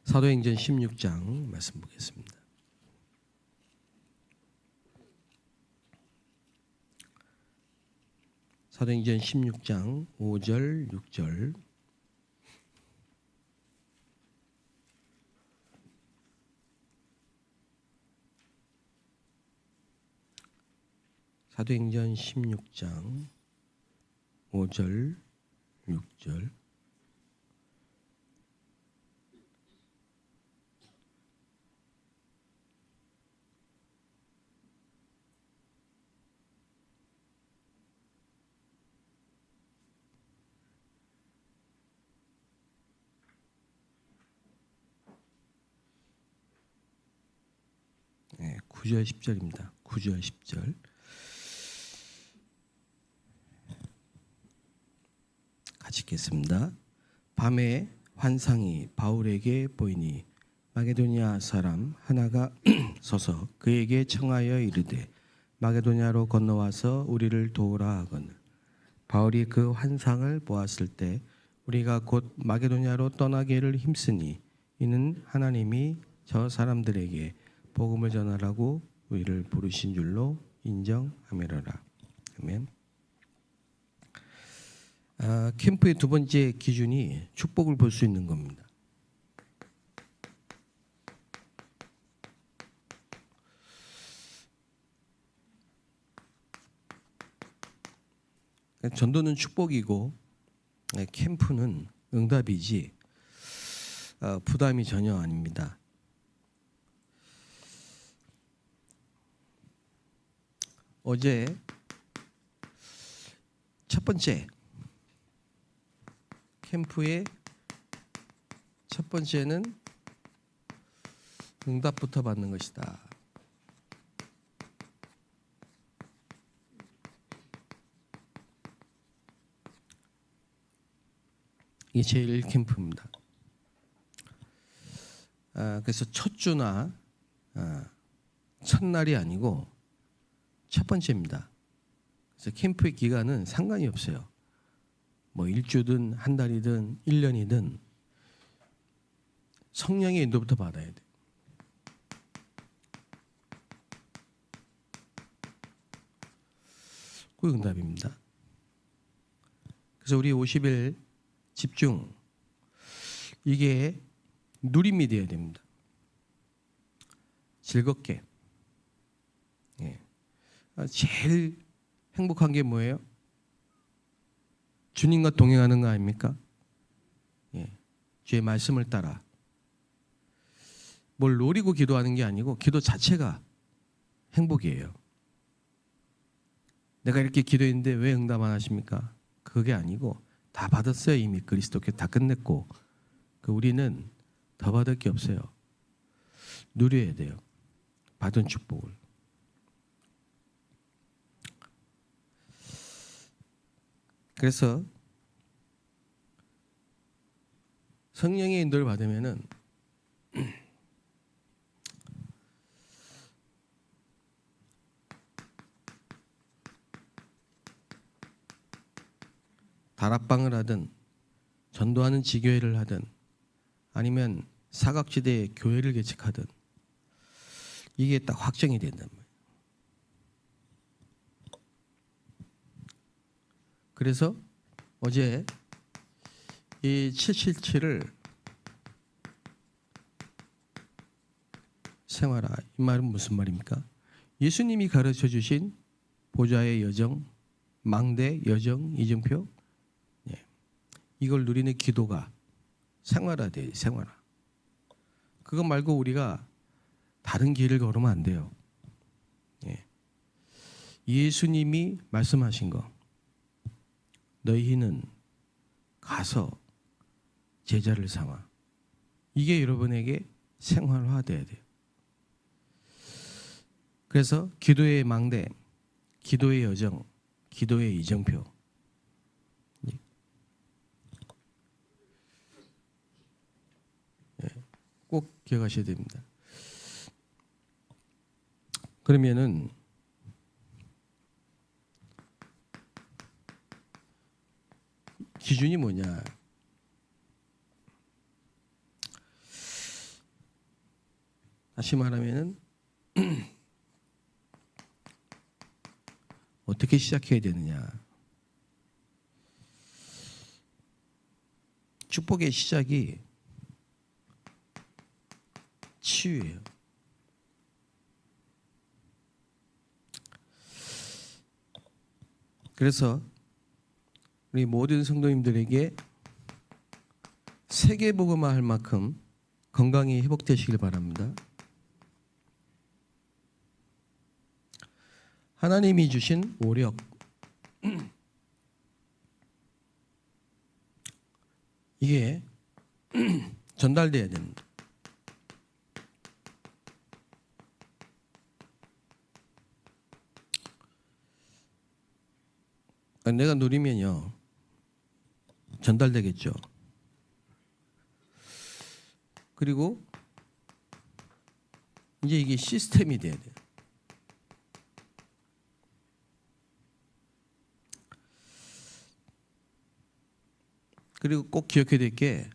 사도행전 16장 말씀 보겠습니다. 사도행전 16장 5절 6절. 사도행전 16장 5절 6절. 네, 9절 10절입니다. 9절 10절. 같이 읽겠습니다. 밤에 환상이 바울에게 보이니 마게도냐 사람 하나가 서서 그에게 청하여 이르되 마게도냐로 건너와서 우리를 도우라 하거늘. 바울이 그 환상을 보았을 때 우리가 곧 마게도냐로 떠나기를 힘쓰니 이는 하나님이 저 사람들에게 복음을 전하라고 우리를 부르신 줄로 인정하미로라. 아멘. 캠프의 두 번째 기준이 축복을 볼 수 있는 겁니다. 전도는 축복이고 캠프는 응답이지 부담이 전혀 아닙니다. 어제 첫 번째 캠프의 첫 번째는 응답부터 받는 것이다. 이게 제일 캠프입니다. 그래서 첫 주나 첫날이 아니고 첫 번째입니다. 그래서 캠프의 기간은 상관이 없어요. 뭐 일주든 한 달이든 1년이든 성령의 인도부터 받아야 돼. 그 응답입니다. 그래서 우리 50일 집중, 이게 누림이 되어야 됩니다. 즐겁게. 제일 행복한 게 뭐예요? 주님과 동행하는 거 아닙니까? 주의 말씀을 따라. 뭘 노리고 기도하는 게 아니고 기도 자체가 행복이에요. 내가 이렇게 기도했는데 왜 응답 안 하십니까? 그게 아니고 다 받았어요. 이미 그리스도께 다 끝냈고 우리는 더 받을 게 없어요. 누려야 돼요. 받은 축복을. 그래서 성령의 인도를 받으면은 다락방을 하든 전도하는 지교회를 하든 아니면 사각지대에 교회를 개척하든 이게 딱 확정이 된단 말이에요. 그래서 어제 이 777을 생활화, 이 말은 무슨 말입니까? 예수님이 가르쳐 주신 보좌의 여정, 망대, 여정, 이정표, 이걸 누리는 기도가 생활화돼요. 생활화. 그거 말고 우리가 다른 길을 걸으면 안 돼요. 예수님이 말씀하신 거, 너희는 가서 제자를 삼아. 이게 여러분에게 생활화돼야 돼요. 그래서 기도의 망대, 기도의 여정, 기도의 이정표. 꼭 기억하셔야 됩니다. 그러면은 기준이 뭐냐? 다시 말하면은 어떻게 시작해야 되느냐. 축복의 시작이 치유예요. 그래서 우리 모든 성도님들에게 세계복음화 할 만큼 건강이 회복되시길 바랍니다. 하나님이 주신 오력, 이게 전달돼야 됩니다. 내가 누리면요 전달되겠죠. 그리고 이제 이게 시스템이 돼야 돼요. 그리고 꼭 기억해야 될 게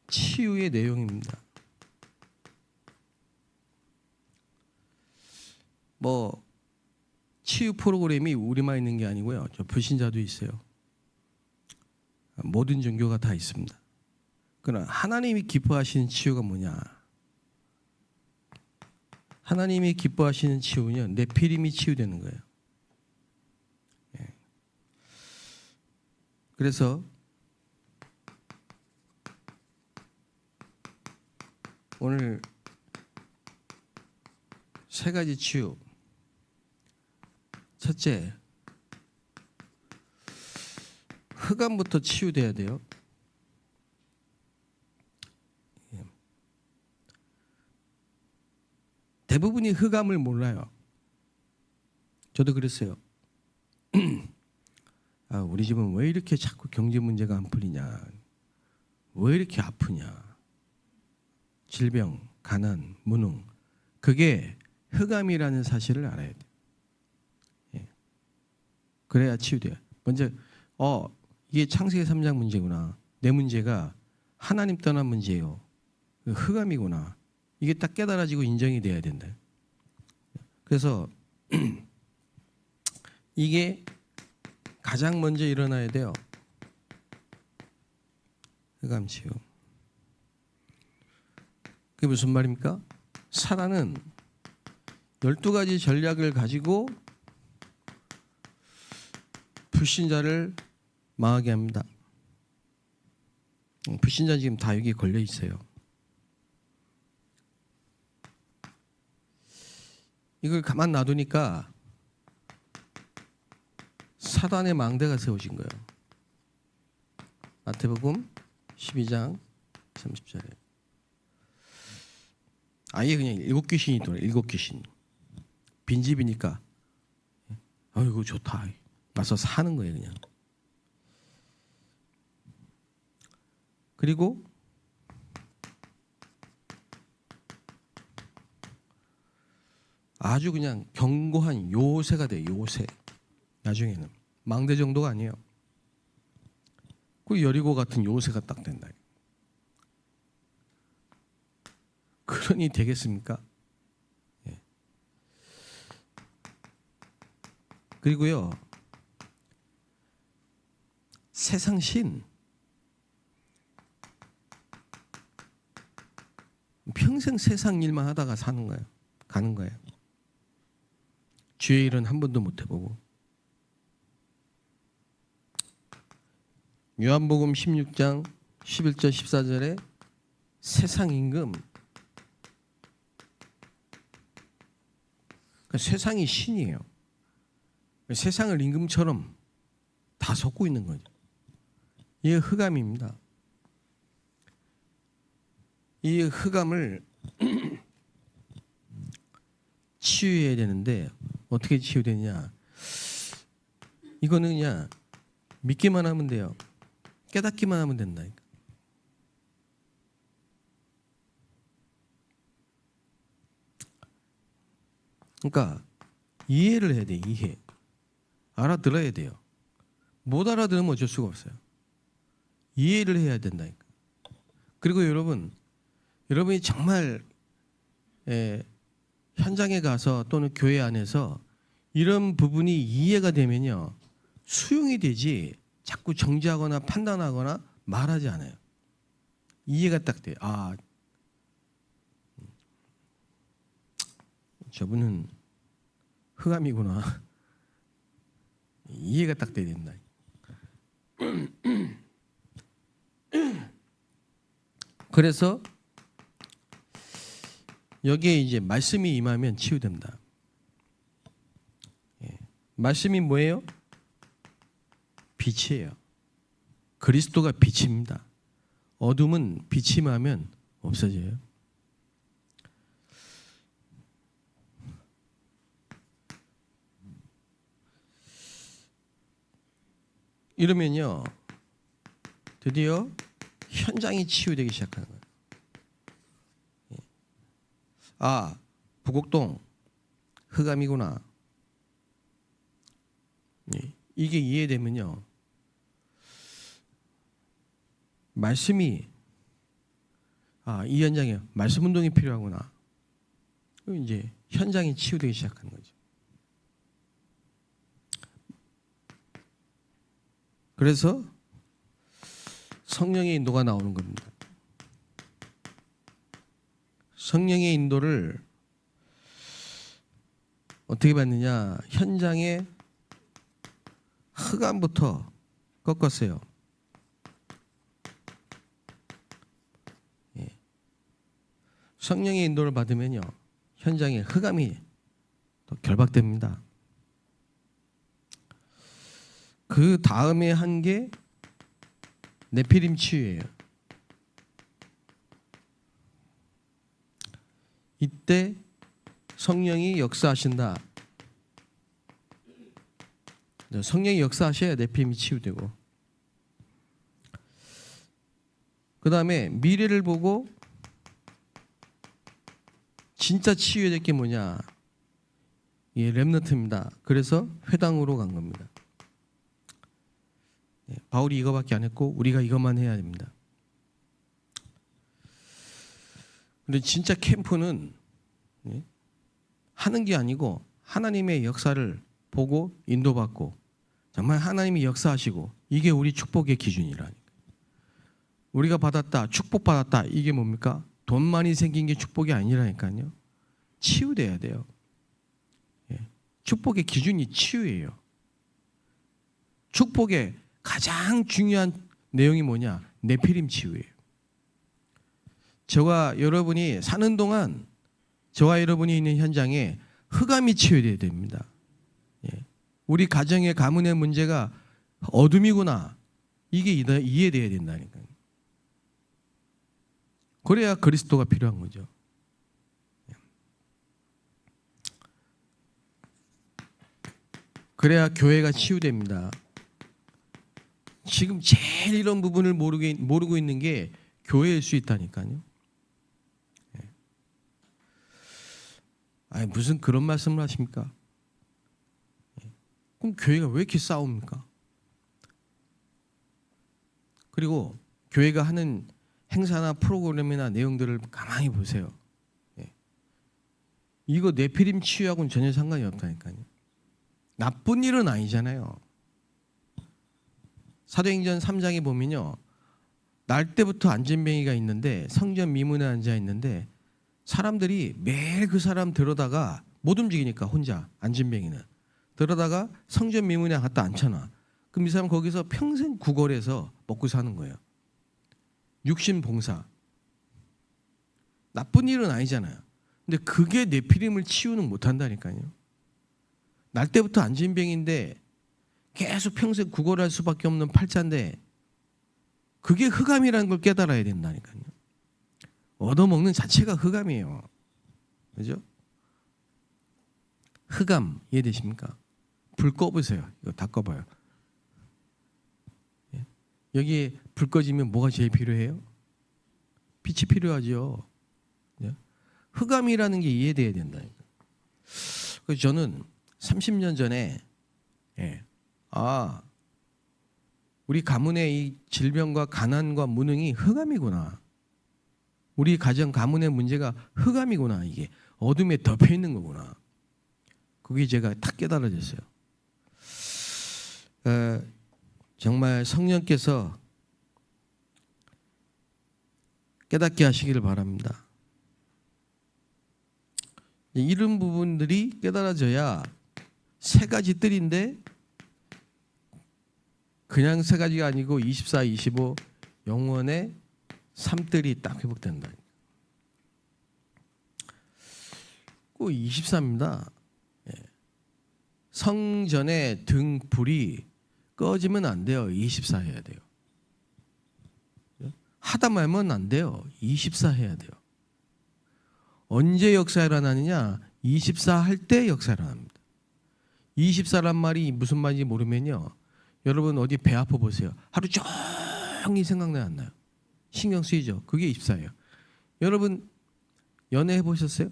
치유의 내용입니다. 뭐 치유 프로그램이 우리만 있는 게 아니고요. 저 불신자도 있어요. 모든 종교가 다 있습니다. 그러나 하나님이 기뻐하시는 치유가 뭐냐? 하나님이 기뻐하시는 치유는 네피림이 치유되는 거예요. 그래서 오늘 세 가지 치유. 첫째, 흑암부터 치유돼야 돼요. 대부분이 흑암을 몰라요. 저도 그랬어요. 우리 집은 왜 이렇게 자꾸 경제 문제가 안 풀리냐? 왜 이렇게 아프냐? 질병, 가난, 무능. 그게 흑암이라는 사실을 알아야 돼. 그래야 치유돼요. 먼저 이게 창세기 3장 문제구나. 내 문제가 하나님 떠난 문제예요. 흑암이구나. 이게 딱 깨달아지고 인정이 돼야 된다. 그래서 이게 가장 먼저 일어나야 돼요. 흑암 치유. 그게 무슨 말입니까? 사단은 12가지 전략을 가지고 불신자를 망하게 합니다. 불신자 지금 다 여기 걸려 있어요. 이걸 가만 놔두니까 사단의 망대가 세워진 거예요. 마태복음 12장 30절에 아예 그냥 7귀신이 돌아요. 7귀신. 빈집이니까 아이고 좋다. 와서 사는 거예요 그냥. 그리고 아주 그냥 견고한 요새가 돼요. 요새. 나중에는 망대 정도가 아니에요. 그 여리고 같은 요새가 딱 된다. 그러니 되겠습니까? 예. 그리고요 세상 신 평생 세상 일만 하다가 사는 거예요. 가는 거예요. 주의 일은 한 번도 못 해보고. 요한복음 16장 11절 14절에 세상 임금, 그러니까 세상이 신이에요. 세상을 임금처럼 다 섞고 있는 거죠. 이게 흑암입니다. 이 흑암을 치유해야 되는데 어떻게 치유되냐? 이거는 그냥 믿기만 하면 돼요. 깨닫기만 하면 된다니까. 그러니까 이해를 해야 돼. 이해. 알아들어야 돼요. 못 알아들으면 어쩔 수가 없어요. 이해를 해야 된다니까. 그리고 여러분이 정말 현장에 가서 또는 교회 안에서 이런 부분이 이해가 되면요, 수용이 되지 자꾸 정지하거나 판단하거나 말하지 않아요. 이해가 딱 돼요. 아, 저분은 흑암이구나. 이해가 딱 돼야 된다. 그래서 여기에 이제 말씀이 임하면 치유됩니다. 말씀이 뭐예요? 빛이에요. 그리스도가 빛입니다. 어둠은 빛이 임하면 없어져요. 이러면요, 드디어 현장이 치유되기 시작하는 거예요. 아, 부곡동 흑암이구나. 이게 이해되면요, 말씀이, 이 현장에 말씀 운동이 필요하구나. 이제 현장이 치유되기 시작하는 거죠. 그래서 성령의 인도가 나오는 겁니다. 성령의 인도를 어떻게 받느냐? 현장의 흑암부터 꺾었어요. 성령의 인도를 받으면요, 현장의 흑암이 또 결박됩니다. 그 다음에 한 게 네피림 치유예요. 이때 성령이 역사하신다. 성령이 역사하셔야 네피림이 치유되고, 그 다음에 미래를 보고 진짜 치유될 게 뭐냐? 이게 렘넌트입니다. 그래서 회당으로 간 겁니다. 바울이 이거밖에 안 했고 우리가 이것만 해야 됩니다. 근데 진짜 캠프는 하는 게 아니고 하나님의 역사를 보고 인도받고 정말 하나님이 역사하시고, 이게 우리 축복의 기준이라니까. 우리가 받았다, 축복받았다, 이게 뭡니까? 돈 많이 생긴 게 축복이 아니라니까요. 치유돼야 돼요. 축복의 기준이 치유예요. 축복의 가장 중요한 내용이 뭐냐? 네피림 치유예요. 저와 여러분이 사는 동안 저와 여러분이 있는 현장에 흑암이 치유돼야 됩니다. 우리 가정의 가문의 문제가 어둠이구나, 이게 이해돼야 된다니까요. 그래야 그리스도가 필요한 거죠. 그래야 교회가 치유됩니다. 지금 제일 이런 부분을 모르고 있는 게 교회일 수 있다니까요. 아니, 무슨 그런 말씀을 하십니까? 그럼 교회가 왜 이렇게 싸웁니까? 그리고 교회가 하는 행사나 프로그램이나 내용들을 가만히 보세요. 이거 네피림 치유하고는 전혀 상관이 없다니까요. 나쁜 일은 아니잖아요. 사도행전 3장에 보면요, 날 때부터 안진뱅이가 있는데 성전 미문에 앉아 있는데 사람들이 매일 그 사람 들어다가 못 움직이니까 혼자, 안진뱅이는 들어다가 성전 미문에 갖다 앉혀놔. 그럼 이 사람 거기서 평생 구걸해서 먹고 사는 거예요. 육신봉사. 나쁜 일은 아니잖아요. 근데 그게 네피림을 치유는 못한다니까요. 날 때부터 안진뱅인데 계속 평생 구걸할 수밖에 없는 팔자인데 그게 흑암이라는 걸 깨달아야 된다니까요. 얻어먹는 자체가 흑암이에요. 그죠? 흑암 이해되십니까? 불 꺼보세요. 이거 다 꺼봐요. 여기에 불 꺼지면 뭐가 제일 필요해요? 빛이 필요하죠. 흑암이라는 게 이해돼야 된다니까. 그래서 저는 30년 전에 우리 가문의 이 질병과 가난과 무능이 흑암이구나. 우리 가정 가문의 문제가 흑암이구나. 이게 어둠에 덮여 있는 거구나. 그게 제가 딱 깨달아졌어요. 정말 성령께서 깨닫게 하시기를 바랍니다. 이런 부분들이 깨달아져야 세 가지 뜰인데 그냥 세 가지가 아니고 24, 25 영원의 3뜰이 딱 회복된다. 꼭 23입니다. 성전의 등불이 꺼지면 안 돼요. 24 해야 돼요. 하다 말면 안 돼요. 24 해야 돼요. 언제 역사 일어나느냐? 24 할 때 역사 일어납니다. 24란 말이 무슨 말인지 모르면요. 여러분 어디 배 아파 보세요. 하루 종일 생각나요, 안 나요? 신경 쓰이죠. 그게 24예요. 여러분 연애해 보셨어요?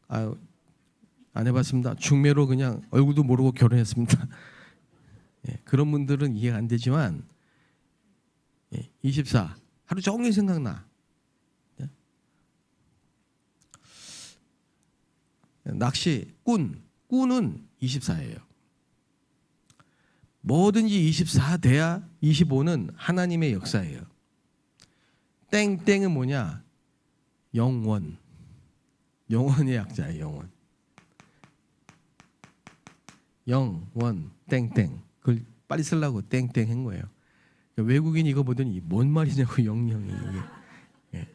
아유, 안 해봤습니다. 중매로 그냥 얼굴도 모르고 결혼했습니다. 예, 그런 분들은 이해가 안 되지만 24 하루 종일 생각나. 낚시 꾼은 24예요. 뭐든지 24 돼야 25는 하나님의 역사예요. 땡땡은 뭐냐? 영원. 영원의 약자예요. 영원. 영원 땡땡. 그걸 빨리 쓰려고 땡땡 한 거예요. 외국인 이거 보더니 뭔 말이냐고 영영이 이게. 예.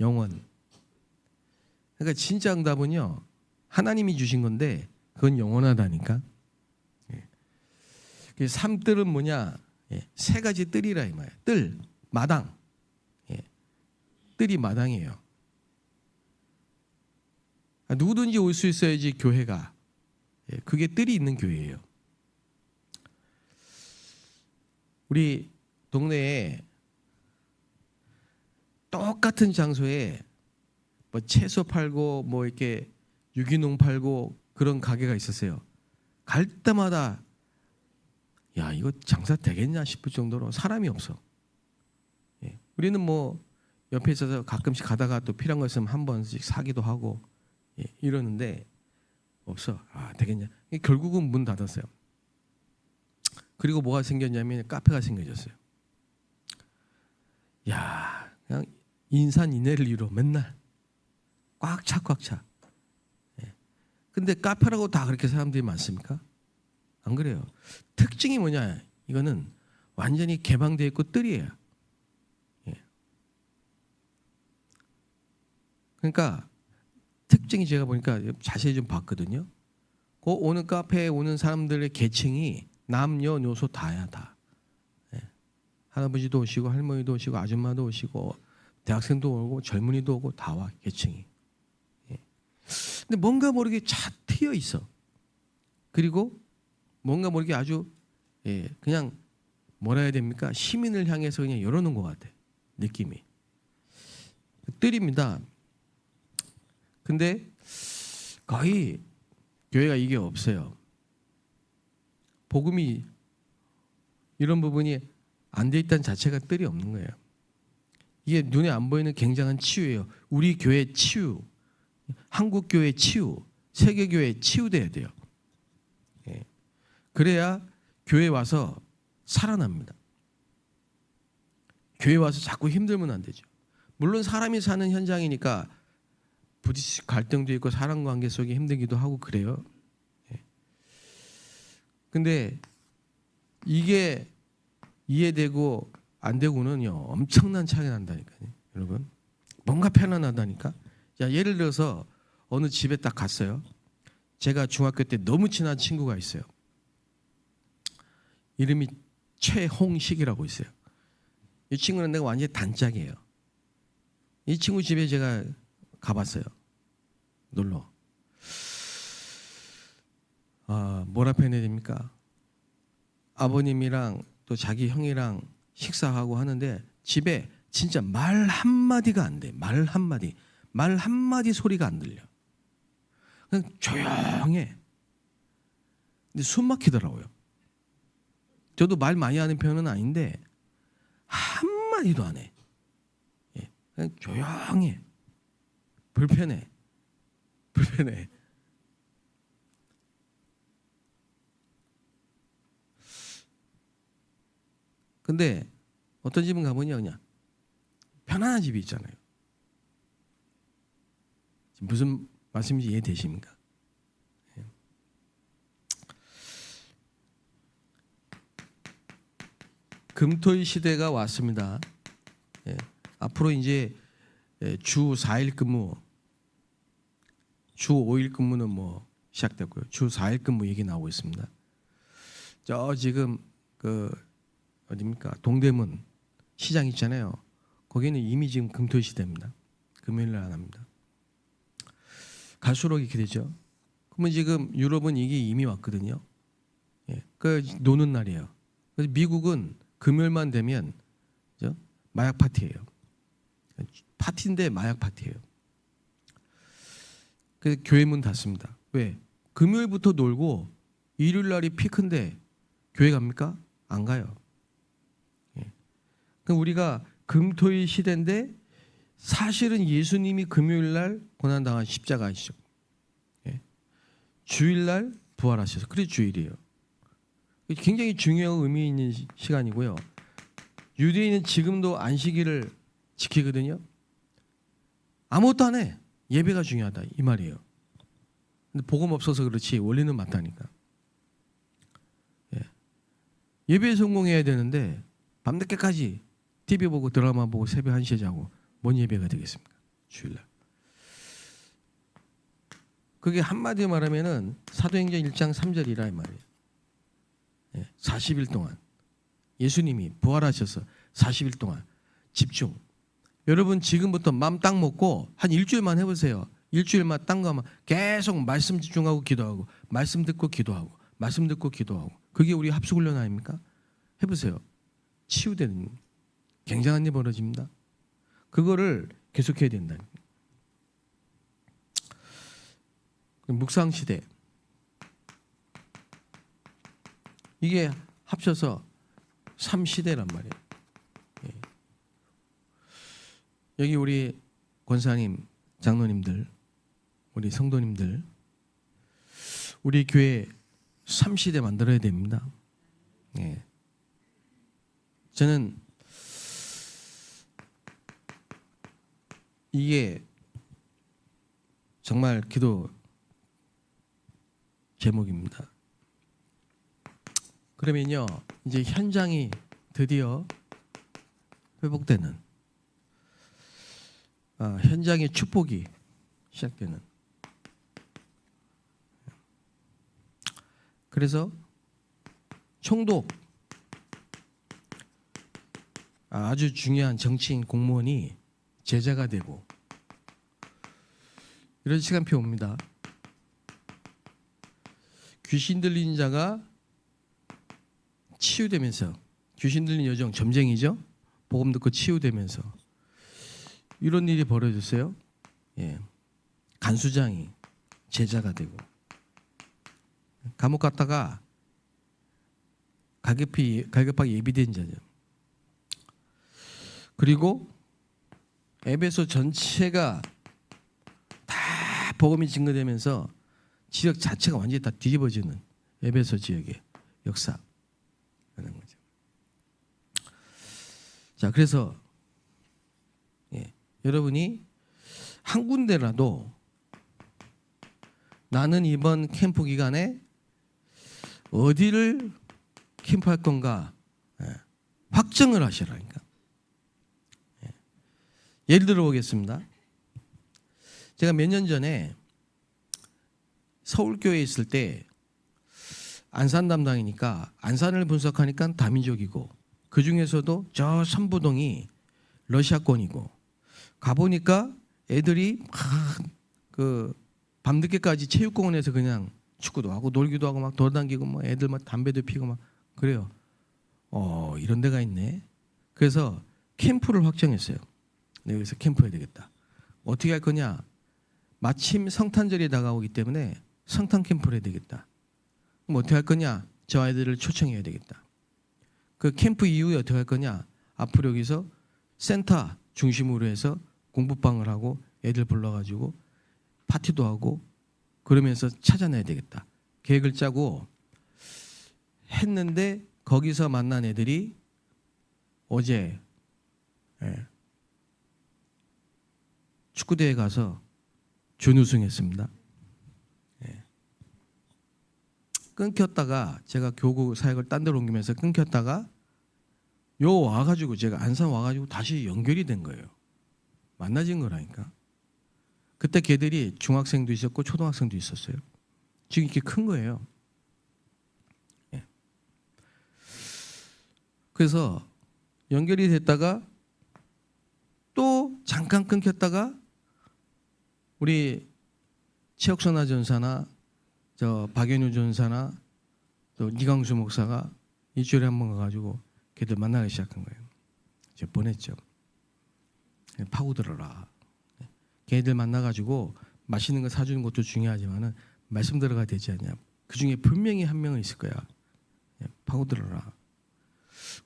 영원. 그러니까 진짜 응답은요. 하나님이 주신 건데 그건 영원하다니까. 예. 3뜰은 뭐냐? 예. 세 가지 뜰이라 이 말이에요. 뜰, 마당. 예. 뜰이 마당이에요. 누구든지 올 수 있어야지 교회가. 예. 그게 뜰이 있는 교회예요. 우리 동네에 똑같은 장소에 뭐 채소 팔고 뭐 이렇게 유기농 팔고 그런 가게가 있었어요. 갈 때마다 야 이거 장사 되겠냐 싶을 정도로 사람이 없어. 예. 우리는 뭐 옆에 있어서 가끔씩 가다가 또 필요한 거 있으면 한 번씩 사기도 하고 예. 이러는데 없어. 아 되겠냐. 결국은 문 닫았어요. 그리고 뭐가 생겼냐면 카페가 생겨졌어요. 야 그냥 인산인해를 이뤄 맨날 꽉 차. 예. 근데 카페라고 다 그렇게 사람들이 많습니까? 안 그래요. 특징이 뭐냐? 이거는 완전히 개방되어 있고 뜰이에요. 예. 그러니까 특징이 제가 보니까 자세히 좀 봤거든요. 그 오는 카페에 오는 사람들의 계층이 남녀노소 다야 다. 예. 할아버지도 오시고 할머니도 오시고 아줌마도 오시고 대학생도 오고 젊은이도 오고 다 와 계층이. 예. 근데 뭔가 모르게 차 트여 있어. 그리고 뭔가 모르게 아주 예, 그냥 뭐라 해야 됩니까? 시민을 향해서 그냥 열어놓은 것 같아. 느낌이. 뜰입니다. 근데 거의 교회가 이게 없어요. 복음이 이런 부분이 안 돼 있다는 자체가 뜰이 없는 거예요. 이게 눈에 안 보이는 굉장한 치유예요. 우리 교회 치유, 한국 교회 치유, 세계 교회 치유돼야 돼요. 예. 그래야 교회 와서 살아납니다. 교회 와서 자꾸 힘들면 안 되죠. 물론 사람이 사는 현장이니까 부딪히 갈등도 있고 사람 관계 속에 힘들기도 하고 그래요. 근데 이게 이해되고 안 되고는요 엄청난 차이가 난다니까요. 여러분 뭔가 편안하다니까. 자, 예를 들어서 어느 집에 딱 갔어요. 제가 중학교 때 너무 친한 친구가 있어요. 이름이 최홍식이라고 있어요. 이 친구는 내가 완전히 단짝이에요. 이 친구 집에 제가 가봤어요. 놀러. 뭐라 표현해야 됩니까? 아버님이랑 또 자기 형이랑 식사하고 하는데 집에 진짜 말 한마디가 안 돼. 말 한마디 소리가 안 들려. 그냥 조용해. 근데 숨 막히더라고요. 저도 말 많이 하는 편은 아닌데 한마디도 안 해. 그냥 조용해. 불편해. 불편해. 근데 어떤 집은 가보냐 그냥 편안한 집이 있잖아요. 무슨 말씀인지 이해되십니까? 금토일 시대가 왔습니다. 예. 앞으로 이제 주 4일 근무, 주 5일 근무는 뭐 시작됐고요. 주 4일 근무 얘기 나오고 있습니다. 저 지금 그 어디입니까? 동대문 시장 있잖아요. 거기는 이미 지금 금토일 시대입니다. 금요일 날 안 합니다. 갈수록 이렇게 되죠. 그러면 지금 유럽은 이게 이미 왔거든요. 예. 그 노는 날이에요. 그래서 미국은 금요일만 되면 그죠? 마약 파티예요. 파티인데 마약 파티예요. 그래서 교회 문 닫습니다. 왜? 금요일부터 놀고 일요일 날이 피크인데 교회 갑니까? 안 가요. 예. 그럼 우리가 금토일 시대인데 사실은 예수님이 금요일 날 고난당한 십자가이시죠. 예. 주일 날 부활하셔서 그래 주일이에요. 굉장히 중요한 의미 있는 시간이고요. 유대인은 지금도 안식일을 지키거든요. 아무것도 안 해. 예배가 중요하다 이 말이에요. 근데 복음 없어서 그렇지 원리는 맞다니까. 예. 예배에 성공해야 되는데 밤늦게까지 TV 보고 드라마 보고 새벽 1시에 자고 뭔 예배가 되겠습니까? 주일날. 그게 한마디로 말하면은 사도행전 1장 3절이라 이 말이에요. 40일 동안 예수님이 부활하셔서 40일 동안 집중. 여러분 지금부터 맘 딱 먹고 한 일주일만 해보세요. 일주일만 딴 거만 계속 말씀 집중하고 기도하고 말씀 듣고 기도하고 말씀 듣고 기도하고 그게 우리 합숙훈련 아닙니까? 해보세요. 치유되는 굉장한 일이 벌어집니다. 그거를 계속해야 된다. 묵상시대 이게 합쳐서 3시대란 말이에요. 예. 여기 우리 권사님, 장로님들, 우리 성도님들, 우리 교회 3시대 만들어야 됩니다. 예. 저는 이게 정말 기도 제목입니다. 그러면요, 이제 현장이 드디어 회복되는, 현장의 축복이 시작되는. 그래서 총독, 아주 중요한 정치인 공무원이 제자가 되고 이런 시간표 옵니다. 귀신 들린 자가 치유되면서, 귀신 들린 여정 점쟁이죠. 복음 듣고 치유되면서 이런 일이 벌어졌어요. 예. 간수장이 제자가 되고 감옥 갔다가 갈급하게 예비된 자죠. 그리고 에베소 전체가 다 복음이 증거되면서 지역 자체가 완전히 다 뒤집어지는 에베소 지역의 역사. 하는 거죠. 자, 그래서 여러분이 한 군데라도 나는 이번 캠프 기간에 어디를 캠프할 건가 확정을 하시라니까. 예를 들어 보겠습니다. 제가 몇 년 전에 서울교회에 있을 때 안산 담당이니까 안산을 분석하니까 다민족이고 그 중에서도 저 선부동이 러시아권이고 가보니까 애들이 그 밤늦게까지 체육공원에서 그냥 축구도 하고 놀기도 하고 막 돌아다니고 뭐 애들 막 담배도 피고 막 그래요. 이런 데가 있네. 그래서 캠프를 확정했어요. 여기서 캠프해야 되겠다. 어떻게 할 거냐? 마침 성탄절이 다가오기 때문에 성탄 캠프를 해야 되겠다. 그럼 어떻게 할 거냐? 저 아이들을 초청해야 되겠다. 그 캠프 이후에 어떻게 할 거냐? 앞으로 여기서 센터 중심으로 해서 공부방을 하고 애들 불러가지고 파티도 하고 그러면서 찾아내야 되겠다. 계획을 짜고 했는데 거기서 만난 애들이 어제 축구대회 가서 준우승했습니다. 끊겼다가 제가 교구 사역을 딴 데로 옮기면서 끊겼다가 요 와가지고 제가 안산 와가지고 다시 연결이 된 거예요. 만나진 거라니까. 그때 걔들이 중학생도 있었고 초등학생도 있었어요. 지금 이렇게 큰 거예요. 그래서 연결이 됐다가 또 잠깐 끊겼다가 우리 최혁선아 전사나 저 박연우 전사나 또 이광수 목사가 일주일에 한 번 가가지고 걔들 만나기 시작한 거예요. 제가 보냈죠. 파고들어라. 걔들 만나가지고 맛있는 거 사주는 것도 중요하지만은 말씀 들어가야 되지 않냐. 그 중에 분명히 한 명은 있을 거야. 파고들어라.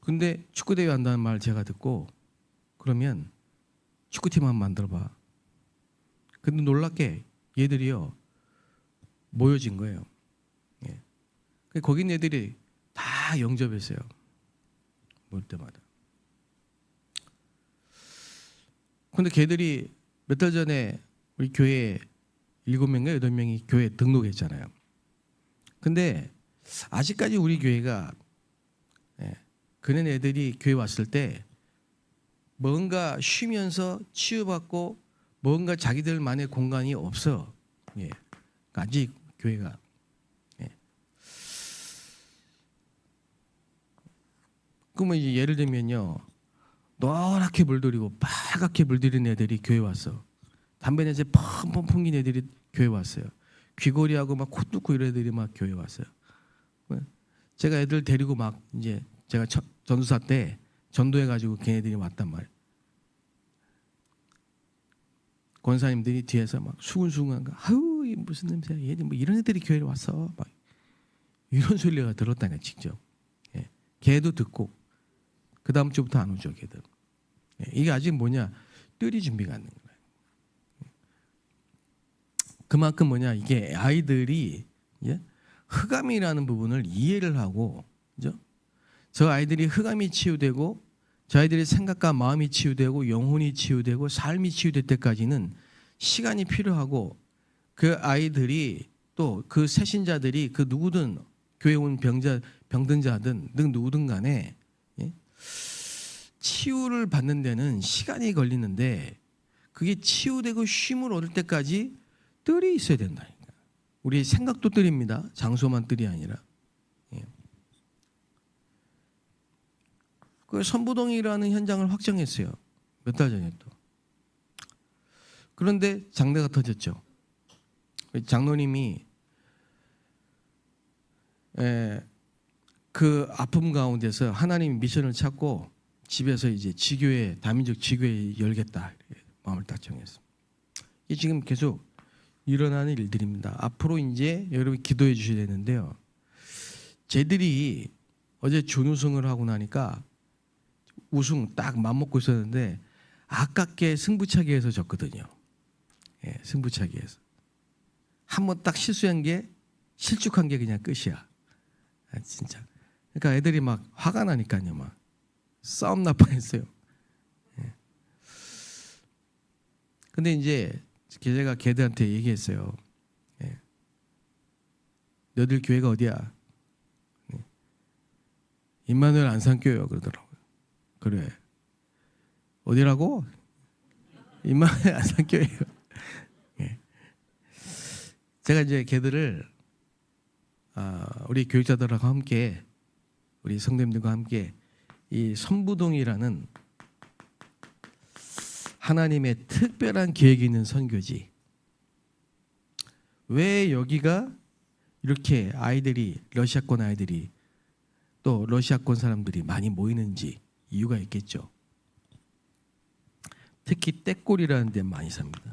근데 축구대회 한다는 말 제가 듣고 그러면 축구팀 한번 만들어봐. 근데 놀랍게 얘들이요 모여진 거예요. 거기 있는 애들이 다 영접했어요. 모일 때마다. 근데 걔들이 몇 달 전에 우리 교회에 7명인가 8명이 교회에 등록했잖아요. 근데 아직까지 우리 교회가 그런 애들이 교회 왔을 때 뭔가 쉬면서 치유받고 뭔가 자기들만의 공간이 없어. 아직 교회가. 그러면 이제 예를 들면요. 노랗게 물들이고 빨갛게 물들인 애들이 교회 왔어. 담배 냄새 펑펑 풍긴 애들이 교회 왔어요. 귀걸이하고 막 코 뚫고 이런 애들이 막 교회 왔어요. 제가 애들 데리고 막 이제 제가 전도사 때 전도해가지고 걔네들이 왔단 말이에요. 권사님들이 뒤에서 막 수근수근한 거, 아유 이 무슨 냄새야, 얘들 뭐 이런 애들이 교회에 왔어, 막 이런 소리가 들었다니까 직접. 걔도 듣고 그 다음 주부터 안 오죠, 걔들. 이게 아직 뭐냐, 뜰이 준비가 안 된 거예요. 그만큼 뭐냐, 이게 아이들이 흑암이라는 부분을 이해를 하고, 그죠? 저 아이들이 흑암이 치유되고, 저 아이들의 생각과 마음이 치유되고, 영혼이 치유되고, 삶이 치유될 때까지는 시간이 필요하고, 그 아이들이 또 그 새신자들이 그 누구든 교회 온 병든 자든 누구든 간에 치유를 받는 데는 시간이 걸리는데 그게 치유되고 쉼을 얻을 때까지 뜰이 있어야 된다니까. 우리 생각도 뜰입니다. 장소만 뜰이 아니라. 그 선부동이라는 현장을 확정했어요. 몇 달 전에 또. 그런데 장례가 터졌죠. 장로님이 그 아픔 가운데서 하나님 미션을 찾고 집에서 이제 지교회, 다민족 지교회 열겠다 마음을 딱 정했어. 이게 지금 계속 일어나는 일들입니다. 앞으로 이제 여러분 기도해 주셔야 되는데요. 쟤들이 어제 준우승을 하고 나니까 우승 딱 맘먹고 있었는데 아깝게 승부차기에서 졌거든요. 승부차기에서 한번 딱 실수한 게 실축한 게 그냥 끝이야. 진짜. 그러니까 애들이 막 화가 나니까요, 막 싸움 날 뻔했어요. 근데 이제 제가 걔들한테 얘기했어요. 너들 교회가 어디야? 임마누엘 안산교회요, 그러더라고요. 그래. 어디라고? 임마누엘 안산교회요. 제가 이제 걔들을 우리 교육자들하고 함께 우리 성도님들과 함께 이 선부동이라는 하나님의 특별한 계획이 있는 선교지. 왜 여기가 이렇게 아이들이 러시아권 아이들이 또 러시아권 사람들이 많이 모이는지 이유가 있겠죠. 특히 떼꼬리라는 데 많이 삽니다.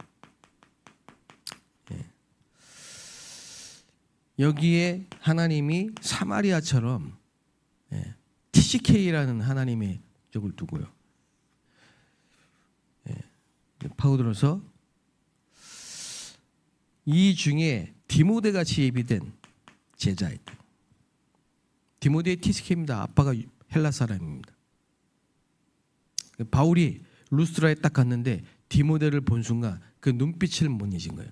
여기에 하나님이 사마리아처럼 TCK라는 하나님의 쪽을 두고요. 파고들어서 이 중에 디모데 같이 예비된 제자이다. 디모데의 티스케입니다. 아빠가 헬라 사람입니다. 바울이 루스드라에 딱 갔는데 디모데를 본 순간 그 눈빛을 못 잊은 거예요.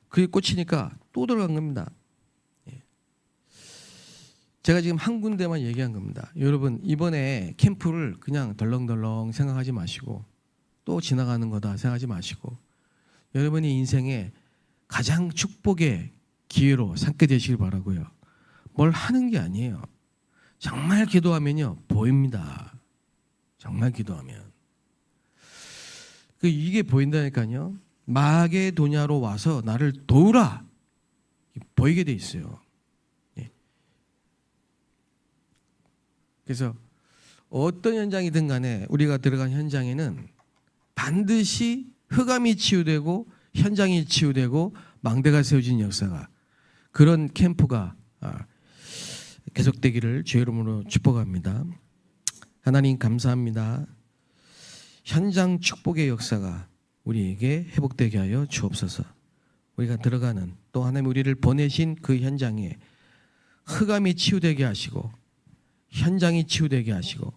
그게 꽂히니까 또 들어간 겁니다. 제가 지금 한 군데만 얘기한 겁니다. 여러분 이번에 캠프를 그냥 덜렁덜렁 생각하지 마시고 또 지나가는 거다 생각하지 마시고 여러분이 인생에 가장 축복의 기회로 삼게 되시길 바라고요. 뭘 하는 게 아니에요. 정말 기도하면요 보입니다. 정말 기도하면 이게 보인다니까요. 마게도냐로 와서 나를 도우라 보이게 돼 있어요. 그래서 어떤 현장이든 간에 우리가 들어간 현장에는 반드시 흑암이 치유되고 현장이 치유되고 망대가 세워진 역사가 그런 캠프가 계속되기를 주의 이름으로 축복합니다. 하나님 감사합니다. 현장 축복의 역사가 우리에게 회복되게 하여 주옵소서. 우리가 들어가는 또 하나님 우리를 보내신 그 현장에 흑암이 치유되게 하시고 현장이 치유되게 하시고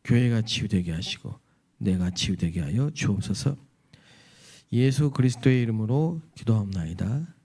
교회가 치유되게 하시고 내가 치유되게 하여 주옵소서. 예수 그리스도의 이름으로 기도하옵나이다.